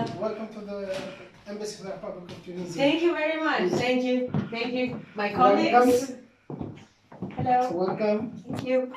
Welcome to the Embassy of the Republic of Tunisia. Thank you very much. Thank you. Thank you. My colleagues. Hello. Welcome. Thank you.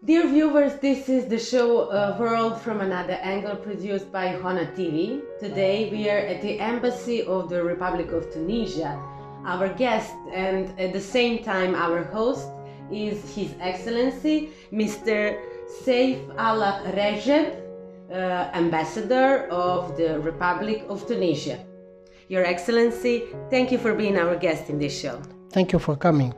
Dear viewers, this is the show World from Another Angle, produced by HONA TV. Today we are at the Embassy of the Republic of Tunisia. Our guest and at the same time our host is His Excellency Mr. Seyf Allah Rejeb, Ambassador of the Republic of Tunisia. Your Excellency, thank you for being our guest in this show. Thank you for coming.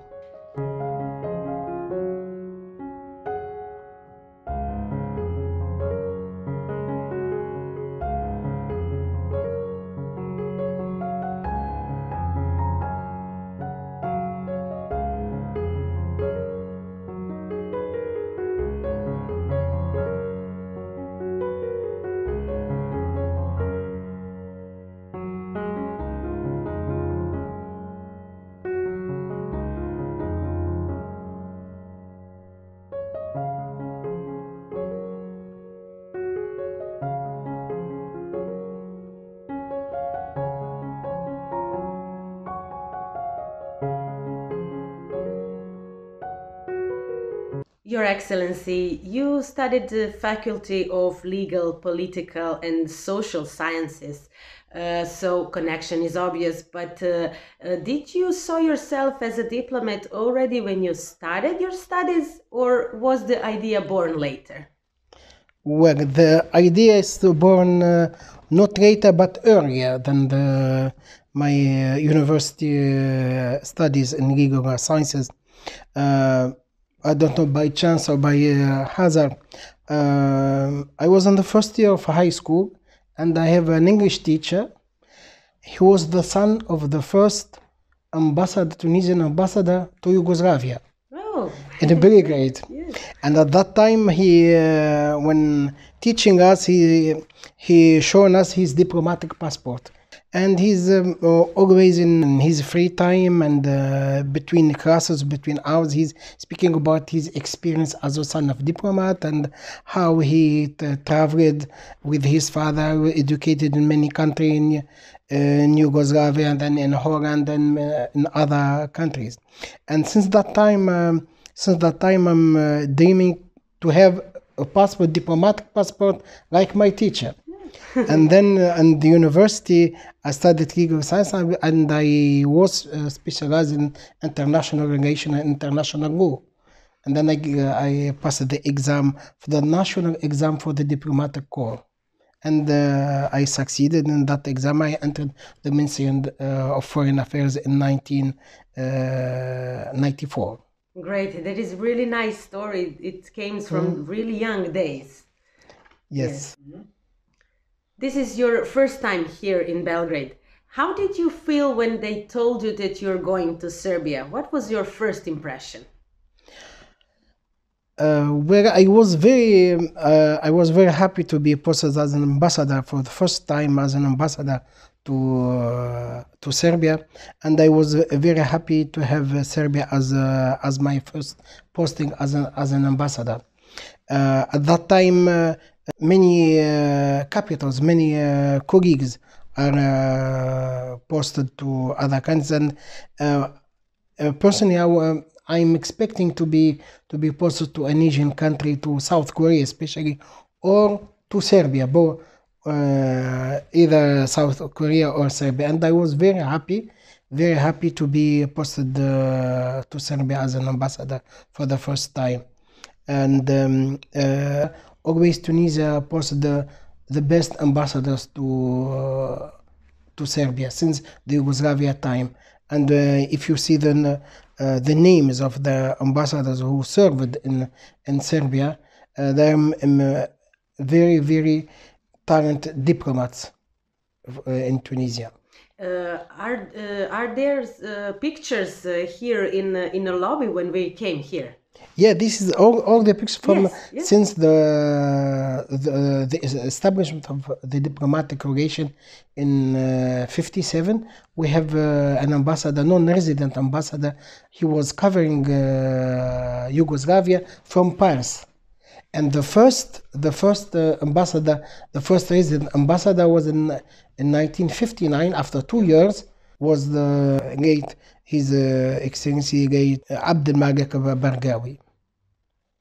Your Excellency, you studied the Faculty of Legal, Political and Social Sciences, so connection is obvious, but did you saw yourself as a diplomat already when you started your studies, or was the idea born later? Well, the idea is born not later but earlier than my university studies in legal sciences. I don't know, by chance or by hazard. I was in the first year of high school and I have an English teacher. He was the son of the first ambassador, Tunisian ambassador to Yugoslavia. Oh. In Belgrade. Yes. And at that time, he, when teaching us, he shown us his diplomatic passport. And he's always in his free time and between classes, between hours, he's speaking about his experience as a son of diplomat and how he traveled with his father, educated in many countries, in Yugoslavia and then in Holland and in other countries. And since that time I'm dreaming to have a passport, diplomatic passport, like my teacher. And then in the university, I studied legal science and I was specialized in international relations and international law. And then I passed the exam, for the national exam for the diplomatic corps. And I succeeded in that exam. I entered the Ministry of Foreign Affairs in 1994. Great, that is really nice story. It came from really young days. Yes. Yes. This is your first time here in Belgrade. How did you feel when they told you that you're going to Serbia? What was your first impression? Well, I was very happy to be posted as an ambassador for the first time as an ambassador to Serbia, and I was very happy to have Serbia as my first posting as an ambassador. At that time, many capitals, many colleagues are posted to other countries, and personally, I'm expecting to be posted to an Asian country, to South Korea especially, or to Serbia, both either South Korea or Serbia. And I was very happy to be posted to Serbia as an ambassador for the first time. And always Tunisia posted the best ambassadors to Serbia since the Yugoslavia time. And if you see the names of the ambassadors who served in Serbia, they are very, very talented diplomats in Tunisia. Are there pictures here in the lobby when we came here? Yeah, this is all the pictures from Yes. since the establishment of the diplomatic relation in 57. We have an ambassador, non-resident ambassador. He was covering Yugoslavia from Paris. And the first ambassador, the first resident ambassador was in 1959. After 2 years, was the late His Excellency late Abdelmalik Bargawi.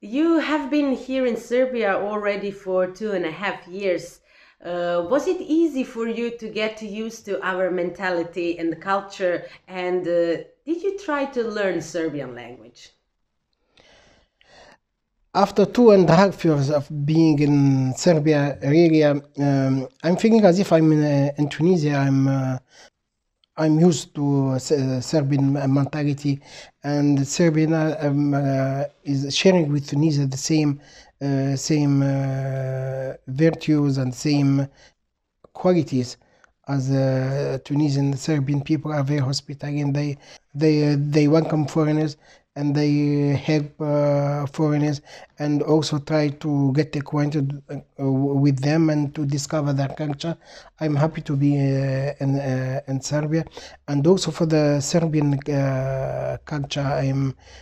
You have been here in Serbia already for 2.5 years. Was it easy for you to get used to our mentality and the culture? And did you try to learn Serbian language? After 2.5 years of being in Serbia, really, I'm feeling as if I'm in Tunisia. I'm used to Serbian mentality, and Serbian is sharing with Tunisia the same virtues and same qualities as Tunisian. Serbian people are very hospitable. They welcome foreigners, and they help foreigners, and also try to get acquainted with them and to discover their culture. I'm happy to be in Serbia, and also for the Serbian culture.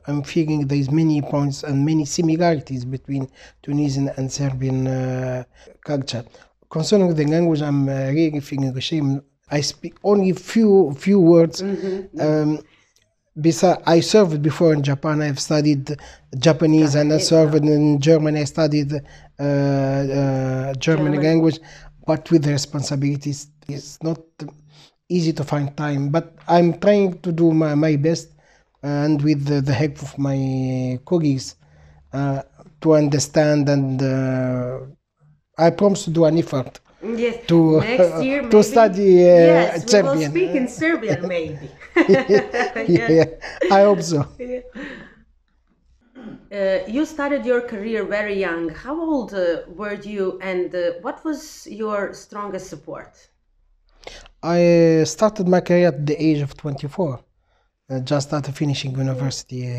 I'm feeling there's many points and many similarities between Tunisian and Serbian culture. Concerning the language, I'm really feeling ashamed. I speak only few words. Besides, I served before in Japan. I've studied Japanese, and I served in Germany. I studied German language, but with the responsibilities, it's not easy to find time. But I'm trying to do my best, and with the help of my colleagues, to understand, and I promise to do an effort. Yes. To next year maybe, to study yes, Serbian. We will speak in Serbian maybe. Yeah, I hope so. You started your career very young. How old were you, and what was your strongest support? I started my career at the age of 24. Just after finishing university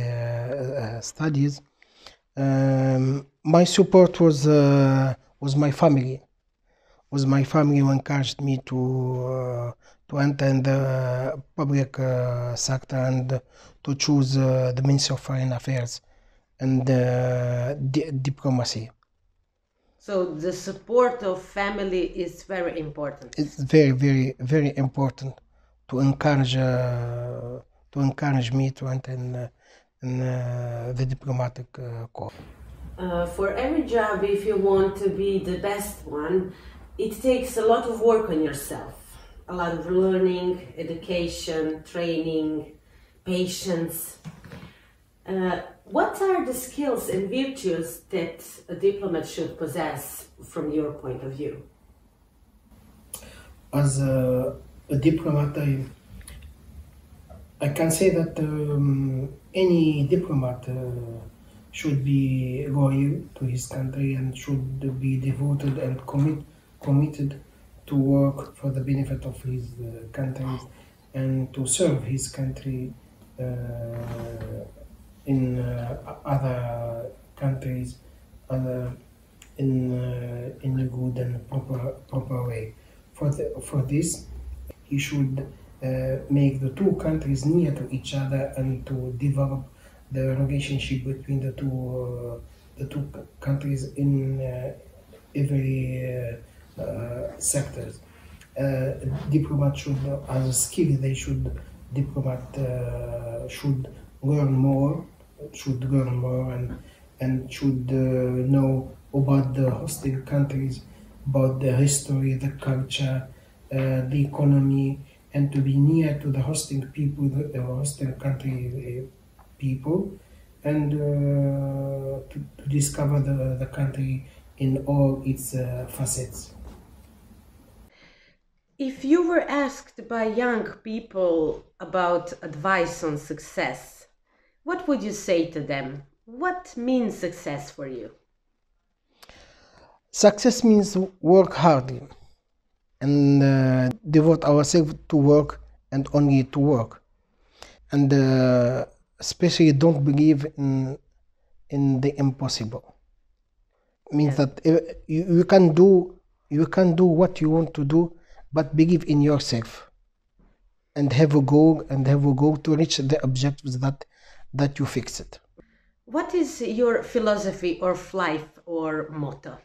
studies. My support was my family. Was my family who encouraged me to enter in the public sector and to choose the Ministry of Foreign Affairs and diplomacy. So the support of family is very important. It's very, very, very important to encourage me to enter in the diplomatic corps. For every job, if you want to be the best one, it takes a lot of work on yourself, a lot of learning, education, training, patience. What are the skills and virtues that a diplomat should possess from your point of view? As a diplomat, I can say that any diplomat should be loyal to his country and should be devoted and committed to work for the benefit of his country and to serve his country in other countries in a good and proper way. For this, he should make the two countries near to each other and to develop the relationship between the two countries in every sectors. Diplomat should, as a skill, diplomat should learn more and should know about the hosting countries, about the history, the culture, the economy, and to be near to the hosting people, the hosting country people, and to discover the country in all its facets. If you were asked by young people about advice on success, what would you say to them? What means success for you? Success means work hard and devote ourselves to work and only to work. And especially don't believe in in the impossible. Means Yes. that you can do what you want to do, but believe in yourself and have a goal to reach the objectives that you fixed. What is your philosophy of life or motto?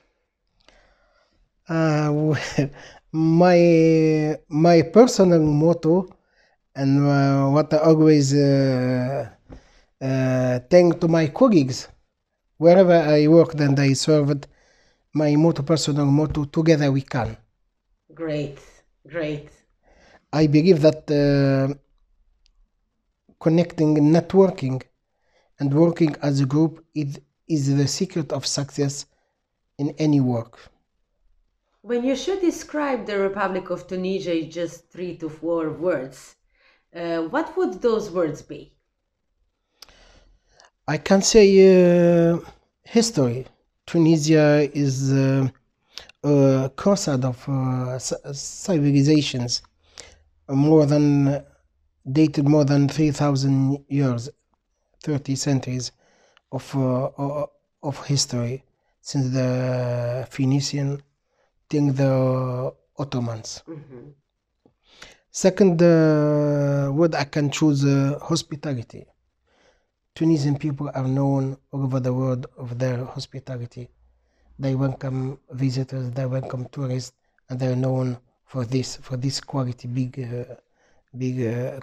Uh, my personal motto, and what I always thank to my colleagues wherever I worked and I served, my personal motto: together we can. Great, great. I believe that connecting, networking, and working as a group is the secret of success in any work. When you should describe the Republic of Tunisia in just 3 to 4 words, what would those words be? I can say history. Tunisia is a crusade of civilizations, dated more than 3,000 years, 30 centuries of history, since the Phoenician till the Ottomans. Second word I can choose, hospitality. Tunisian people are known all over the world of their hospitality. They welcome visitors, they welcome tourists, and they're known for this quality, big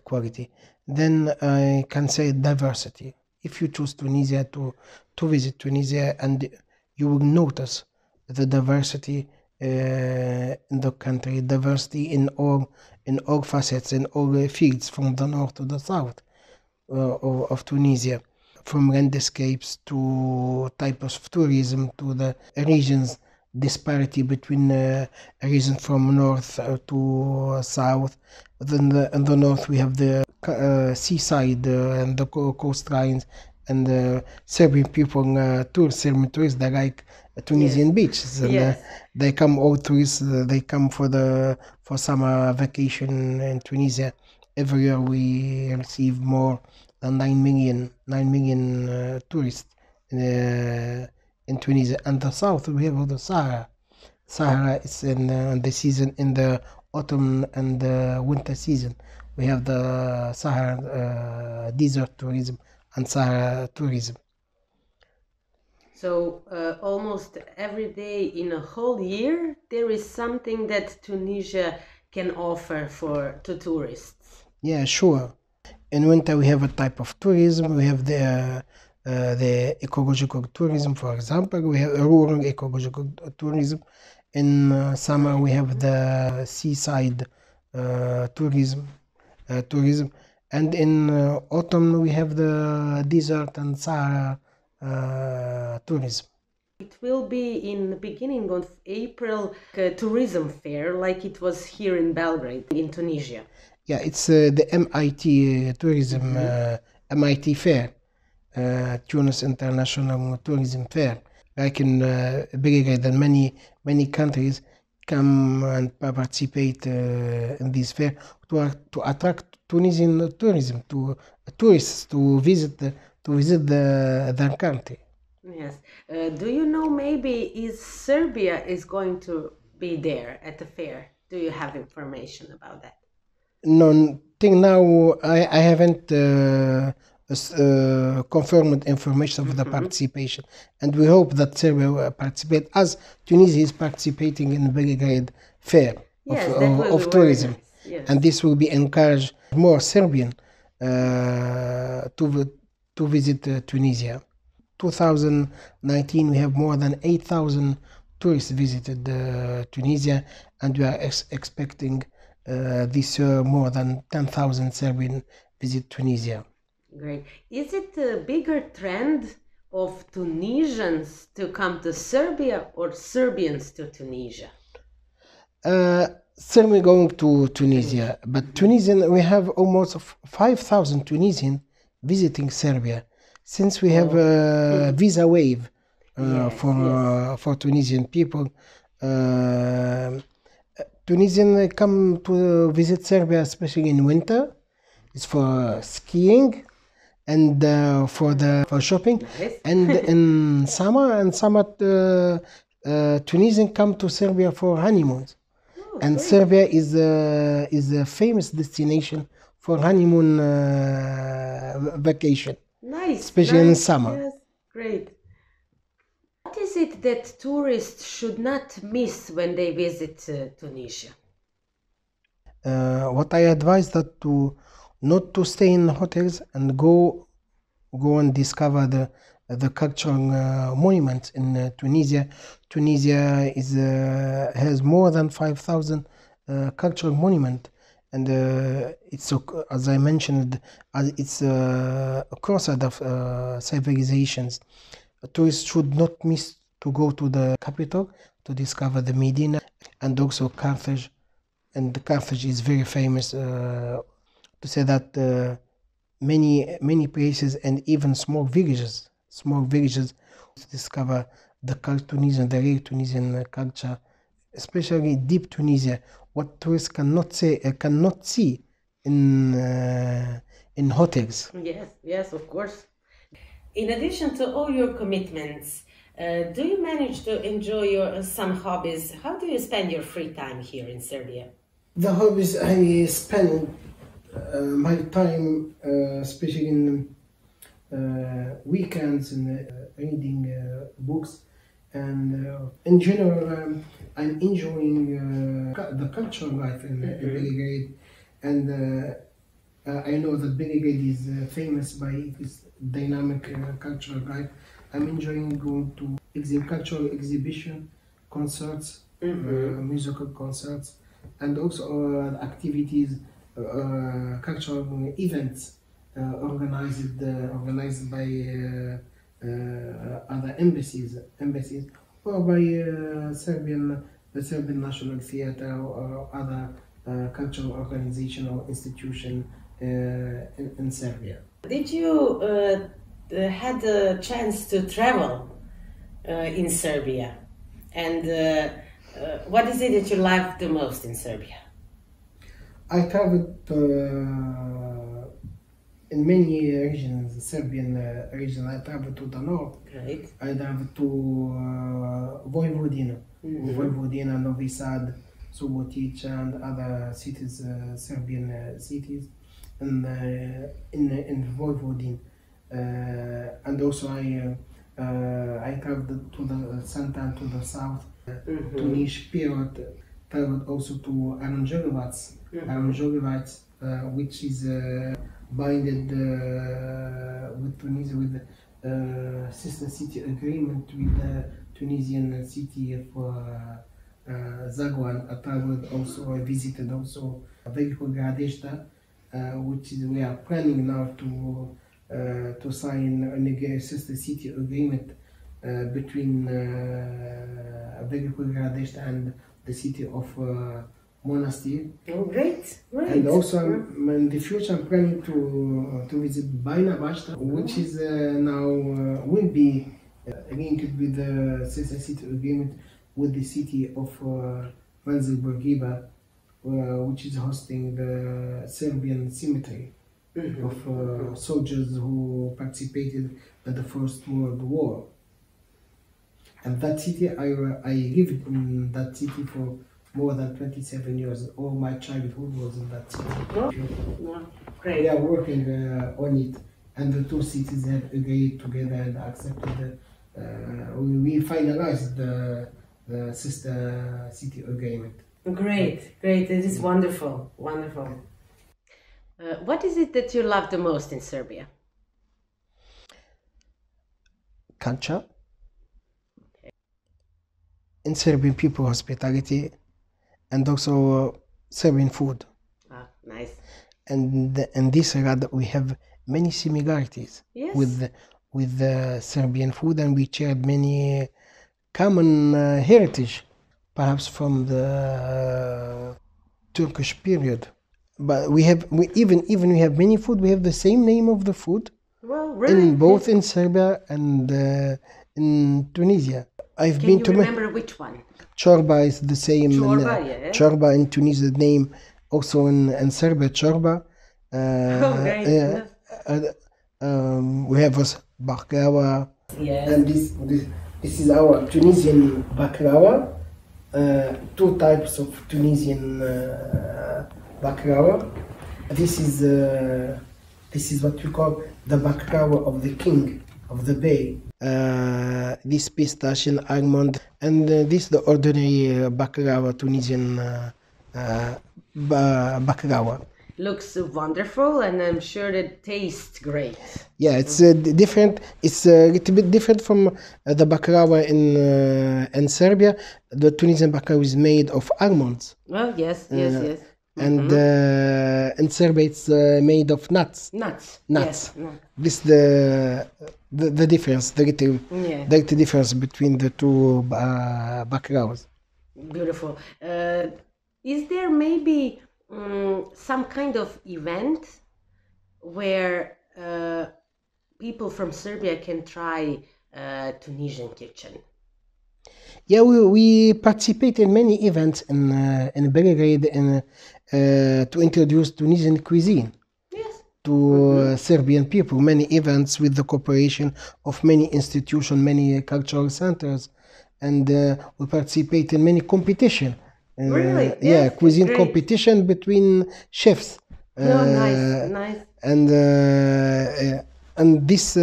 quality. Then I can say diversity. If you choose Tunisia to visit Tunisia, and you will notice the diversity in the country, diversity in all facets, in all fields, from the north to the south of Tunisia, from landscapes to types of tourism to the regions, disparity between regions from north to south. Then in the north we have the seaside and the coastlines, and Serbian people, Serbian tourists, they like Tunisian beaches, and they come, all tourists, they come for summer vacation in Tunisia. Every year we receive more than 9 million tourists in Tunisia. And the south we have the Sahara. Sahara is in the season, in the autumn and winter season. We have the Sahara desert tourism and Sahara tourism. So almost every day in a whole year, there is something that Tunisia can offer to tourists. Yeah, sure. In winter we have a type of tourism. We have the ecological tourism, for example. We have rural ecological tourism. In summer we have the seaside tourism, and in autumn we have the desert and Sahara tourism. It will be in the beginning of April, a tourism fair, like it was here in Belgrade, in Tunisia. Yeah, it's the MIT tourism, MIT fair, Tunis International Tourism Fair. Like in Belgrade, and many countries come and participate in this fair to attract Tunisian tourism, to tourists to visit their country. Yes. Do you know, maybe Serbia is going to be there at the fair? Do you have information about that? No, till now I haven't confirmed information of the participation, and we hope that Serbia will participate, as Tunisia is participating in the Belgrade fair of tourism. Nice. Yes. And this will be encourage more Serbian to visit Tunisia. 2019 we have more than 8,000 tourists visited Tunisia, and we are expecting this year more than 10,000 Serbian visit Tunisia. Great. Is it a bigger trend of Tunisians to come to Serbia or Serbians to Tunisia? Serbia going to Tunisia, but Tunisian, we have almost 5,000 Tunisian visiting Serbia, since we have a visa waive for Tunisian people. Tunisian come to visit Serbia, especially in winter. It's for skiing and for shopping. Nice. And in summer, Tunisians come to Serbia for honeymoons. Oh, And great. Serbia is a famous destination for honeymoon vacation, Nice. especially in Nice. summer. Yes, great. What is it that tourists should not miss when they visit Tunisia? What I advise that not to stay in hotels and go and discover the cultural monuments in Tunisia. Tunisia has more than 5,000 cultural monuments, and it's as I mentioned, it's a crusade of civilizations. Tourists should not miss to go to the capital to discover the Medina and also Carthage. And Carthage is very famous to say that many places and even small villages to discover the Tunisian, the real Tunisian culture, especially deep Tunisia, what tourists cannot see in hotels. Yes, yes, of course. In addition to all your commitments, do you manage to enjoy some hobbies? How do you spend your free time here in Serbia? The hobbies I spend my time, especially in weekends, in reading books, and in general, I'm enjoying the cultural life in Belgrade, and I know that Belgrade is famous by its dynamic cultural life. I'm enjoying going to cultural exhibition, concerts, musical concerts, and also activities, cultural events organized by other embassies, or by the Serbian National Theatre or other cultural organization or institution in Serbia. Did you had a chance to travel in Serbia, and what is it that you like the most in Serbia? I traveled in many regions, Serbian regions. I traveled to the north. Great. I traveled to Vojvodina, Novi Sad, Subotica, and other cities, Serbian cities, and in Vojvodina. And also I traveled to the center, to the south, to Niš period. Traveled also to Aranđelovac, which is binded with Tunisia with the sister city agreement with the Tunisian city of Zagwan. I visited also Belgrade, which is we are planning now to sign a sister city agreement between Belgrade and the city of Monastir. Oh, great, great. And also in the future I'm planning to visit Bajna Bašta, which is now will be linked with the sister city agreement with the city of Manzil Bourguiba, which is hosting the Serbian cemetery of soldiers who participated in the First World War. And that city, I lived in that city for more than 27 years. All my childhood was in that city. Oh, great. We are working on it, and the two cities have agreed together and accepted. We finalized the sister city agreement. Great, great. It is wonderful, wonderful. What is it that you love the most in Serbia? Culture. In Serbian people, hospitality, and also Serbian food. Ah, nice. And in this regard, we have many similarities with the Serbian food, and we shared many common heritage, perhaps from the Turkish period. But we have even we have many food. We have the same name of the food. Well, really, in both in Serbia and in Tunisia. I've been to. Can you remember which one? Chorba is the same. Chorba, yeah. Chorba in Tunisia name, also in Serbia Chorba. Oh, great. We have also baklava. Yes. And this is our Tunisian baklava. Two types of Tunisian baklava. This is what we call the baklava of the king of the bay. This pistachio almond, and this the ordinary baklava, Tunisian baklava. Looks wonderful, and I'm sure it tastes great. Yeah, it's different. It's a little bit different from the baklava in Serbia. The Tunisian baklava is made of almonds. Well, yes. And in Serbia it's made of nuts. Nuts. Nuts. Yes. This the difference, the little difference between the two baklavas. Beautiful. Is there maybe some kind of event where people from Serbia can try Tunisian kitchen? Yeah, we participate in many events in Belgrade to introduce Tunisian cuisine to Serbian people. Many events with the cooperation of many institutions, many cultural centers, and we participate in many competition. Really? Yeah, cuisine competition between chefs. Nice. And this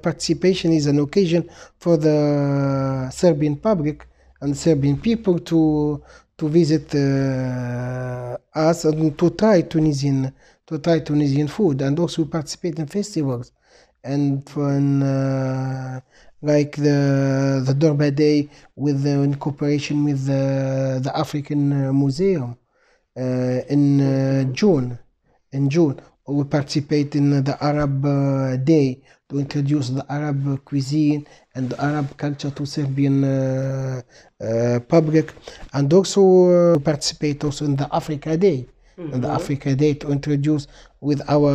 participation is an occasion for the Serbian public and Serbian people to visit us and to try Tunisian food, and also participate in festivals, and like the Durba Day in cooperation with the African Museum in June. We participate in the Arab Day to introduce the Arab cuisine and the Arab culture to Serbian public, and also participate also in the Africa Day. And the Africa Day to introduce with our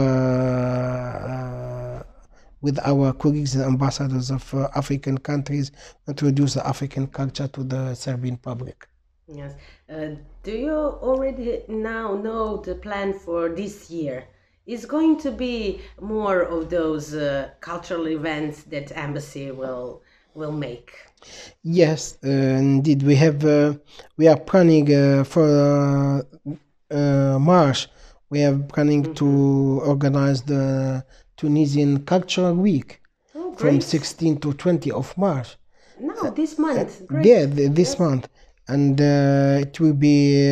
colleagues and ambassadors of African countries, introduce the African culture to the Serbian public. Yes. Do you already now know the plan for this year? Is going to be more of those cultural events that embassy will make? Yes, indeed. We are planning for March. We are planning to organize the Tunisian Cultural Week from 16 to 20 of March. No, this month. Great. Yeah, this month, and it will be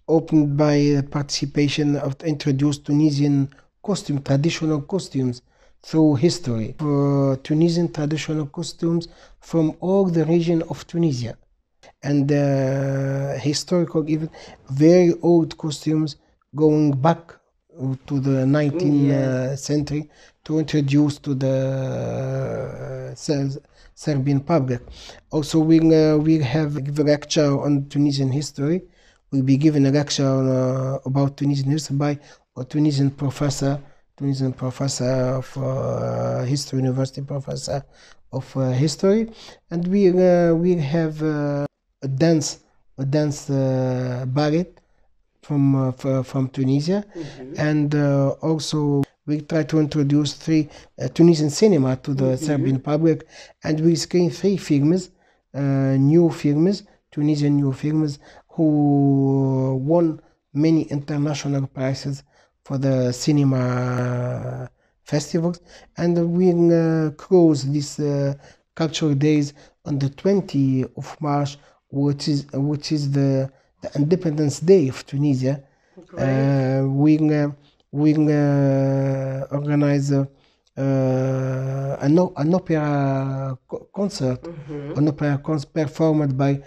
opened by participation of introduced Tunisian traditional costumes through history. Tunisian traditional costumes from all the region of Tunisia, and historical, even very old costumes going back to the 19th century to introduce to the Serbian public. Also, we'll have a lecture on Tunisian history. We'll be given a lecture about Tunisian history by a Tunisian professor of history, university professor of history, and we'll have a dance ballet from Tunisia, and also we try to introduce three Tunisian cinema to the Serbian public, and we screen three films, Tunisian new films, who won many international prizes for the cinema festivals, and we'll close these cultural days on the 20th of March, which is the Independence Day of Tunisia. We'll organize an opera concert, performed by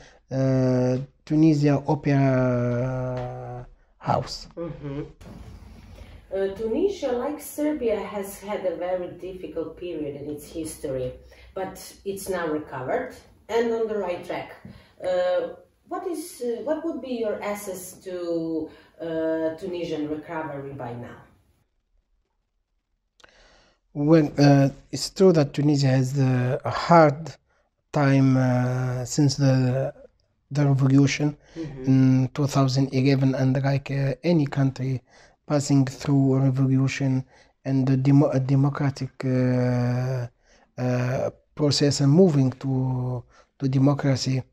Tunisia Opera House. Tunisia, like Serbia, has had a very difficult period in its history, but it's now recovered and on the right track. What would be your assess to Tunisian recovery by now? Well, it's true that Tunisia has a hard time since the revolution in 2011, and like any country passing through a revolution, and the democratic process and moving to democracy.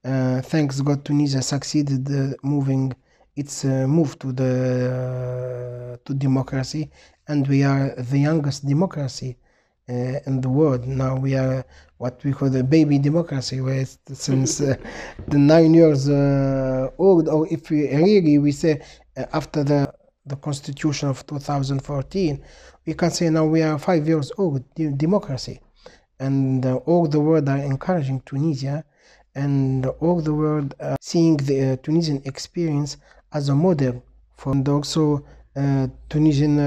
Thanks God, Tunisia succeeded moving its move to democracy, and we are the youngest democracy in the world. Now we are what we call the baby democracy, where since the 9 years old, or if we say after the constitution of 2014, we can say now we are 5 years old democracy, and all the world are encouraging Tunisia, and all the world seeing the Tunisian experience as a model for, and also Tunisian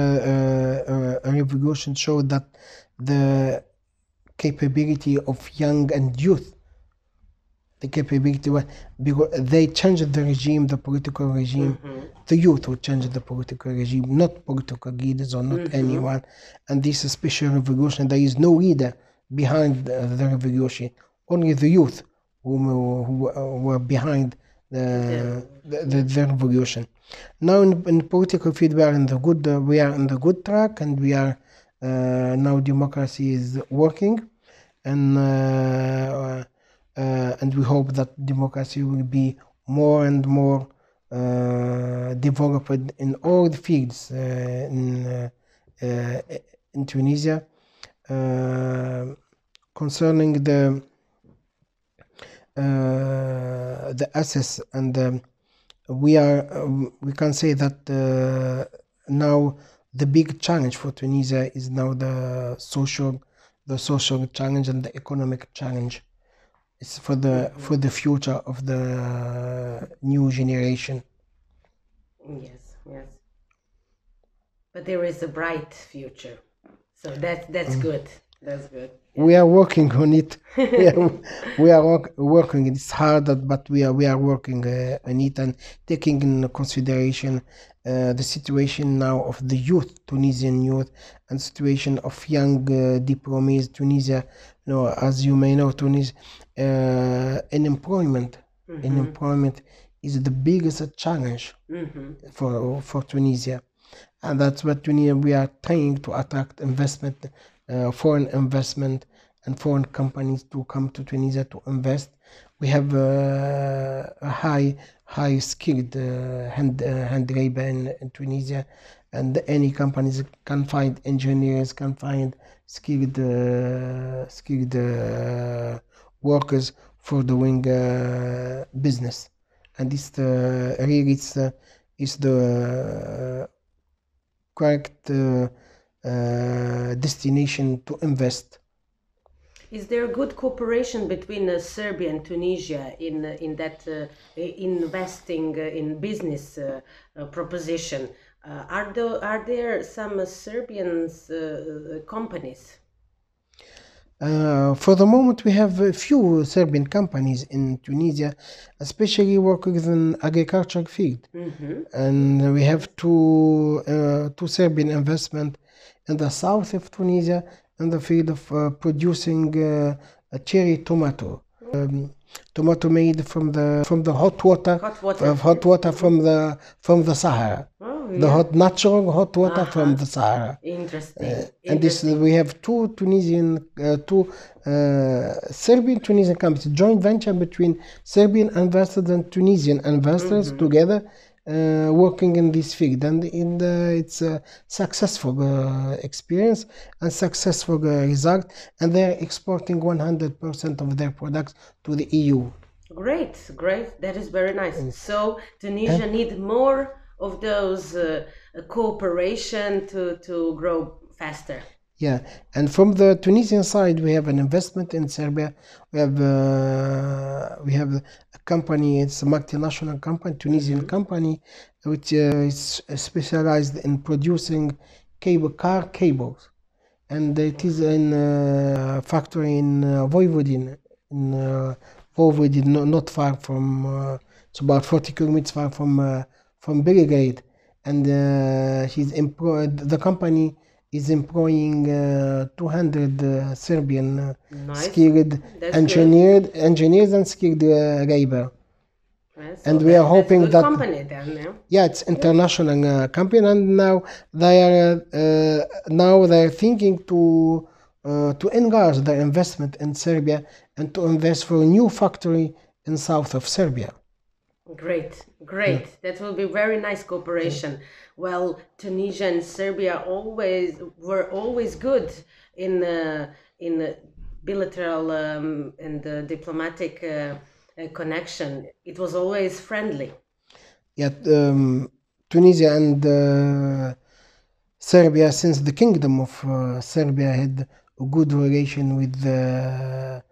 revolution showed that the capability of young and youth, the capability, because they changed the regime, the political regime. The youth will change the political regime, not political leaders or not anyone. And this special revolution, there is no leader behind the revolution, only the youth who were behind the revolution. Now in political field we are in the good track, and we are now democracy is working, and we hope that democracy will be more and more developed in all the fields in Tunisia. Concerning the assets, and we can say that now the big challenge for Tunisia is now the social challenge and the economic challenge. It's for the future of the new generation. Yes. But there is a bright future, so that's good. That's good. Yeah. We are working on it. we are working. It's hard, but we are working on it, and taking into consideration the situation now of the youth, Tunisian youth, and situation of young diplomats. Tunisia, as you may know, Tunisia, unemployment is the biggest challenge for Tunisia, and that's what Tunisia we are trying to attract investment. Foreign investment and foreign companies to come to Tunisia to invest. We have a high skilled hand labor in Tunisia, and any companies can find engineers, can find skilled workers for doing business, and this is the correct destination to invest. Is there good cooperation between Serbia and Tunisia in that investing in business proposition? Are there some Serbian companies? For the moment, we have a few Serbian companies in Tunisia, especially working in agricultural field, and we have two Serbian investment in the south of Tunisia in the field of producing a cherry tomato, tomato made from the hot water from the Sahara. The natural hot water from the Sahara. Interesting. And this we have two Serbian Tunisian companies, joint venture between Serbian investors and Tunisian investors together, working in this field, and it's a successful experience and successful result, and they're exporting 100% of their products to the EU. Great, that is very nice. So Tunisia needs more of those cooperation to grow faster. Yeah, and from the Tunisian side, we have an investment in Serbia. We have a company. It's a multinational company, Tunisian company, which is specialized in producing car cables, and it is in a factory in Vojvodina, not far from. It's about 40 kilometers far from Belgrade, and the company is employing 200 Serbian skilled engineers and skilled labor. Yes, and so we are hoping that's a that good company then, yeah? yeah, it's international company, and now they are thinking to enlarge their investment in Serbia and to invest for a new factory in south of Serbia. Great, great. That will be very nice cooperation. Well, Tunisia and Serbia were always good in bilateral and diplomatic connection. It was always friendly. Yeah, Tunisia and Serbia, since the Kingdom of Serbia had a good relation with the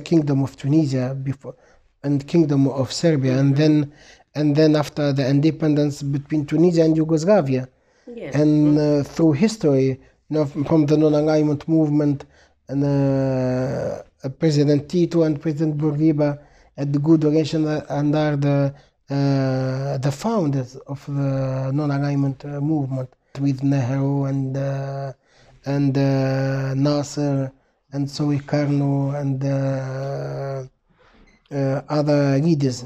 Kingdom of Tunisia before and Kingdom of Serbia, and then after the independence between Tunisia and Yugoslavia, Yes. and through history, from the non-alignment movement, and President Tito and President Bourguiba had the good relation and are the founders of the non-alignment movement with Nehru and Nasser and Sukarno and other leaders,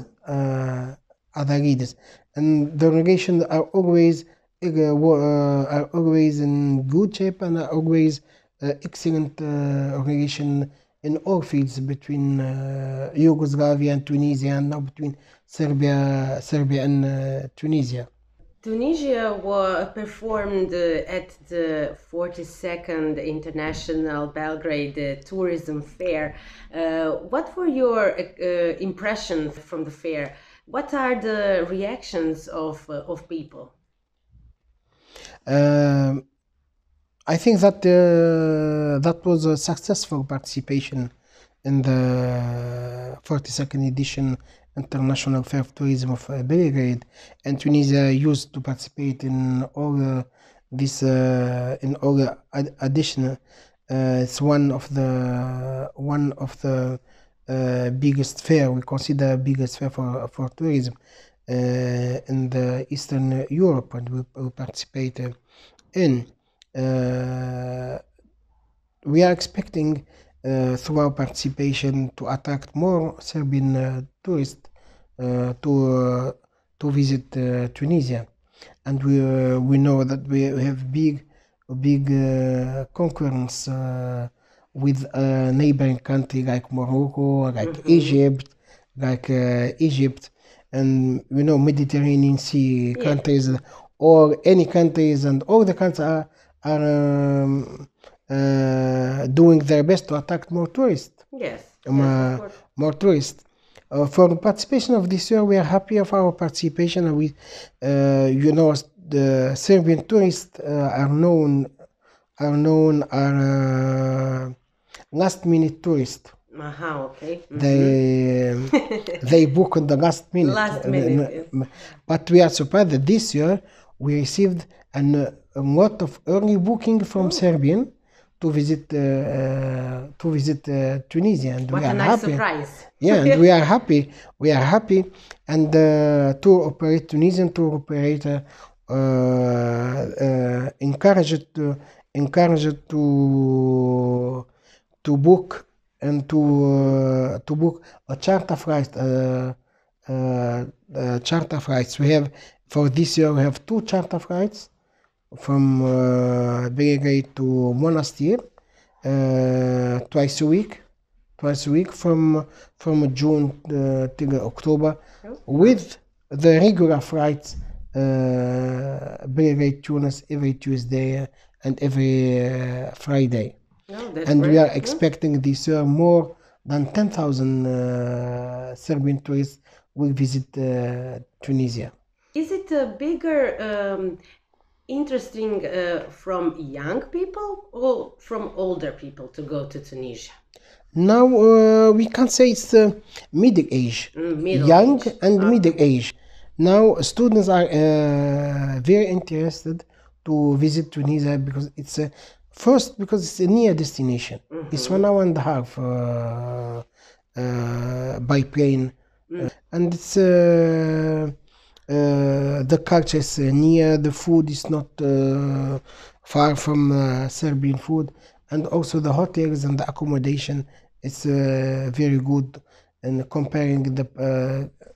and the relations are always in good shape and are always excellent relation in all fields between Yugoslavia and Tunisia, and now between Serbia and Tunisia. Tunisia performed at the 42nd International Belgrade Tourism Fair. What were your impressions from the fair? What are the reactions of people? I think that that was a successful participation in the 42nd edition International Fair of Tourism of Belgrade, and Tunisia used to participate in all this in all additional. It's one of the biggest fair, we consider biggest fair for tourism in the Eastern Europe, and we participate in. We are expecting through our participation to attract more Serbian tourists to visit Tunisia, and we know that we have big concurrence with a neighboring country like Morocco, like Egypt, and we know Mediterranean Sea countries, or any countries, and all the countries are doing their best to attract more tourists. Yes, yes, of course. More tourists. For the participation of this year, we are happy of our participation. And we, the Serbian tourists are last minute tourists. Okay. They book on the last minute. Last minute. But we are surprised that this year we received a lot of early booking from Serbian to visit Tunisia, and what we are a nice happy. Surprise! Yeah, and we are happy. We are happy, and the Tunisian tour operator encouraged to book and to book a charter flights. We have for this year we have 2 charter flights from Belgrade to Monastir twice a week from June till October, with the regular flights Belgrade Tunis every Tuesday and every Friday. And we are expecting this year more than 10,000 Serbian tourists will visit Tunisia. Is it a bigger interesting from young people or from older people to go to Tunisia? Now we can say it's middle age, young and middle age. Now students are very interested to visit Tunisia because it's first because it's a near destination. It's 1 hour and a half by plane, and it's the culture is near. The food is not far from Serbian food, and also the hotels and the accommodation is very good and comparing the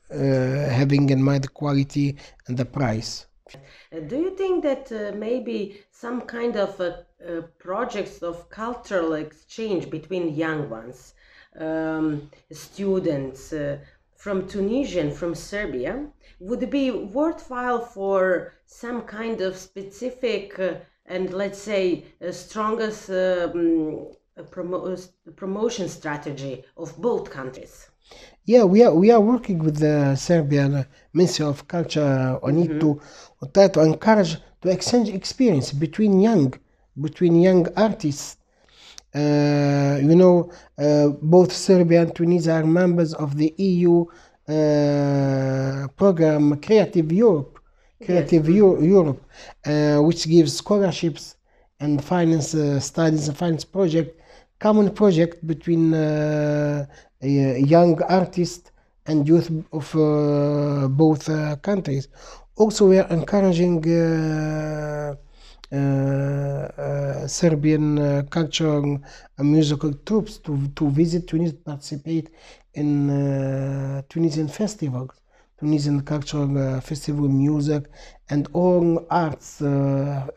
having in mind the quality and the price. Do you think that maybe some kind of projects of cultural exchange between young ones, students from Tunisia and from Serbia, would be worthwhile for some kind of specific and let's say strongest promotion strategy of both countries? Yeah, we are working with the Serbian Ministry of Culture on it to try to encourage to exchange experience between young artists. Both Serbia and Tunisia are members of the EU program Creative Europe, which gives scholarships and finance studies and finance common project between young artists and youth of both countries. Also, we are encouraging Serbian cultural and musical troops to visit Tunisia, participate in Tunisian festivals, Tunisian cultural festival, music, and all arts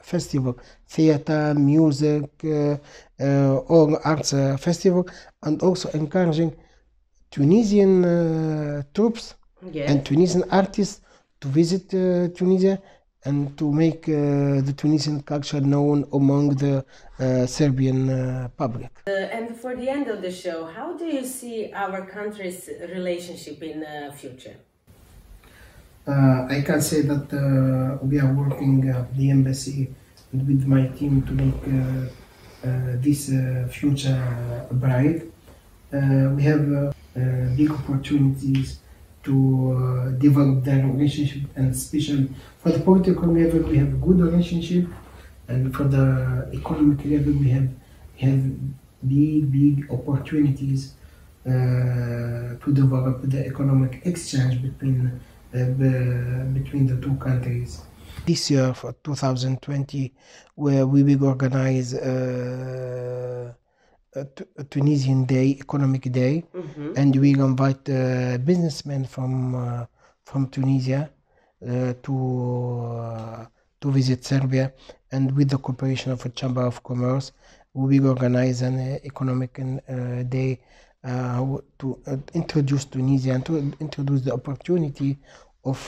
festival, theater, music, all arts festival, and also encouraging Tunisian troops and Tunisian artists to visit Tunisia and to make the Tunisian culture known among the Serbian public. And for the end of the show, how do you see our country's relationship in the future? I can say that we are working at the embassy with my team to make this future bright. We have big opportunities to develop their relationship, and especially for the political level we have a good relationship, and for the economic level we have big opportunities to develop the economic exchange between the two countries. This year, for 2020, where we will organize a Tunisian Day, Economic Day, and we will invite businessmen from Tunisia to visit Serbia, and with the cooperation of a Chamber of Commerce, we will organize an Economic Day to introduce Tunisia and to introduce the opportunity of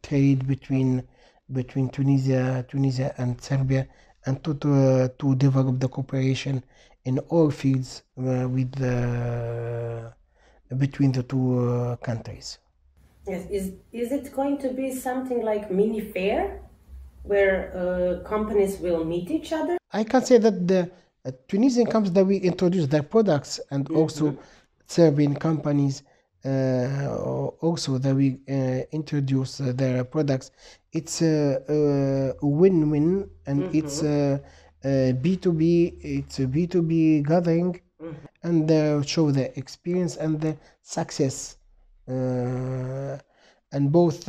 trade between Tunisia and Serbia, and to develop the cooperation in all fields between the two countries. Yes, is it going to be something like mini fair, where companies will meet each other? I can say that the Tunisian companies that we introduce their products, and also Serbian companies also that we introduce their products. It's a win-win, and it's a B2B. It's a B2B gathering, and show the experience and the success. And both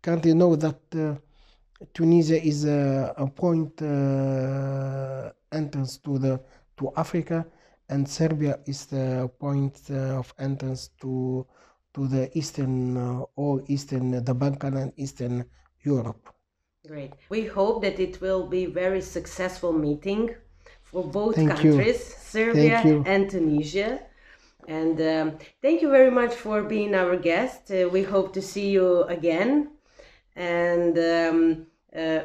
countries know that Tunisia is a point entrance to Africa, and Serbia is the point of entrance to the Eastern, the Balkan and Eastern Europe. Great. We hope that it will be very successful meeting for both countries, Serbia and Tunisia. And thank you very much for being our guest. We hope to see you again. And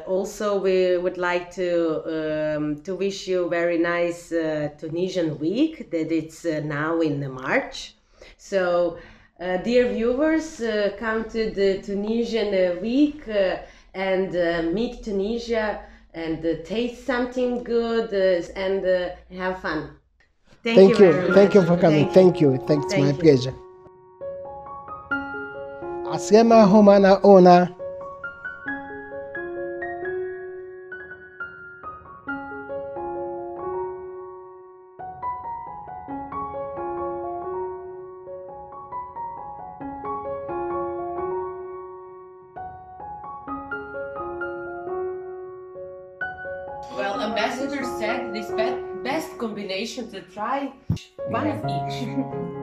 also, we would like to wish you a very nice Tunisian week, that it's now in March. So, dear viewers, come to the Tunisian week and meet Tunisia and taste something good and have fun. Thank you. Thank you for coming. Thank you. Thanks, my pleasure. Asema homana ona. Well, Ambassador said best combination to try. One of each.